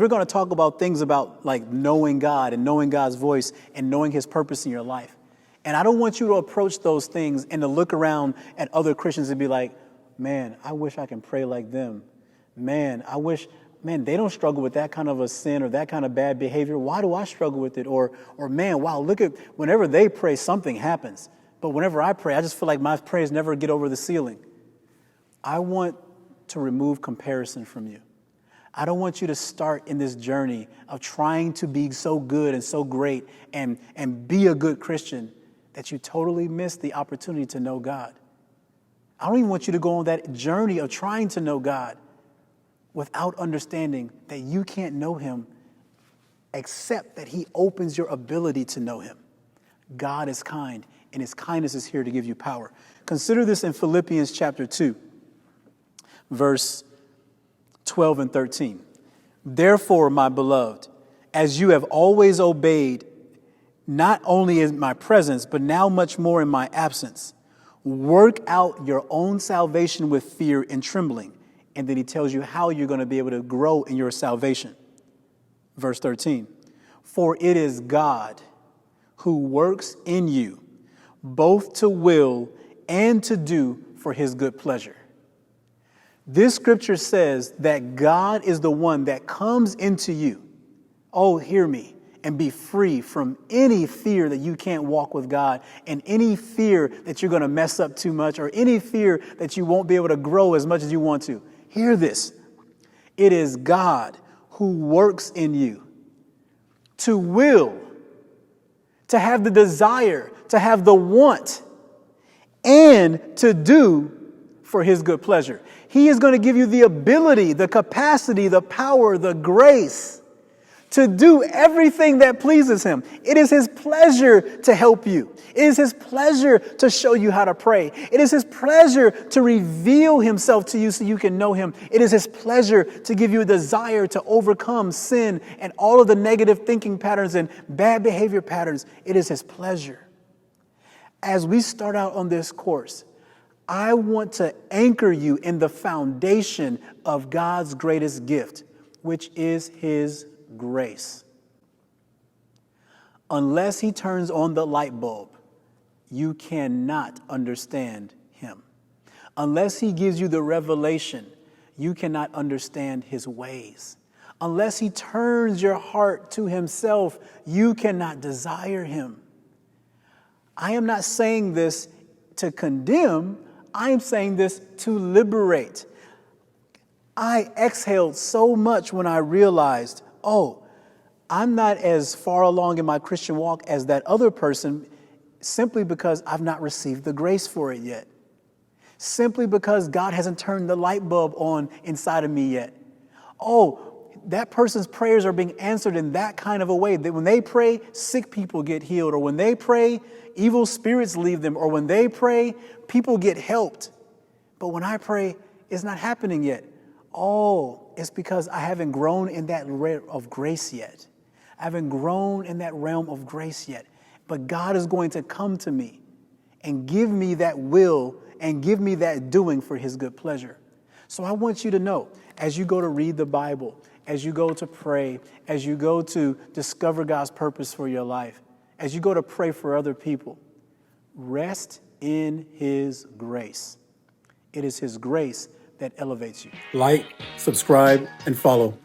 We're going to talk about things about like knowing God and knowing God's voice and knowing his purpose in your life. And I don't want you to approach those things and to look around at other Christians and be like, man, I wish I can pray like them. Man, they don't struggle with that kind of a sin or that kind of bad behavior. Why do I struggle with it? Or man, wow, look at whenever they pray, something happens. But whenever I pray, I just feel like my prayers never get over the ceiling. I want to remove comparison from you. I don't want you to start in this journey of trying to be so good and so great and be a good Christian that you totally miss the opportunity to know God. I don't even want you to go on that journey of trying to know God without understanding that you can't know him except that he opens your ability to know him. God is kind, and his kindness is here to give you power. Consider this in Philippians chapter 2, verse 12 and 13. Therefore, my beloved, as you have always obeyed, not only in my presence, but now much more in my absence, work out your own salvation with fear and trembling. And then he tells you how you're going to be able to grow in your salvation. Verse 13, for it is God who works in you, both to will and to do for his good pleasure. This scripture says that God is the one that comes into you. Oh, hear me, and be free from any fear that you can't walk with God, and any fear that you're going to mess up too much, or any fear that you won't be able to grow as much as you want to. Hear this. It is God who works in you to will, to have the desire, to have the want, and to do for his good pleasure. He is going to give you the ability, the capacity, the power, the grace to do everything that pleases him. It is his pleasure to help you. It is his pleasure to show you how to pray. It is his pleasure to reveal himself to you so you can know him. It is his pleasure to give you a desire to overcome sin and all of the negative thinking patterns and bad behavior patterns. It is his pleasure. As we start out on this course, I want to anchor you in the foundation of God's greatest gift, which is his grace. Unless he turns on the light bulb, you cannot understand him. Unless he gives you the revelation, you cannot understand his ways. Unless he turns your heart to himself, you cannot desire him. I am not saying this to condemn. I am saying this to liberate. I exhaled so much when I realized, oh, I'm not as far along in my Christian walk as that other person simply because I've not received the grace for it yet. Simply because God hasn't turned the light bulb on inside of me yet. Oh, that person's prayers are being answered in that kind of a way that when they pray, sick people get healed, or when they pray, evil spirits leave them, or when they pray, people get helped. But when I pray, it's not happening yet. Oh, it's because I haven't grown in that realm of grace yet. I haven't grown in that realm of grace yet. But God is going to come to me and give me that will and give me that doing for his good pleasure. So I want you to know, as you go to read the Bible, as you go to pray, as you go to discover God's purpose for your life, as you go to pray for other people, rest in his grace. It is his grace that elevates you. Like, subscribe, and follow.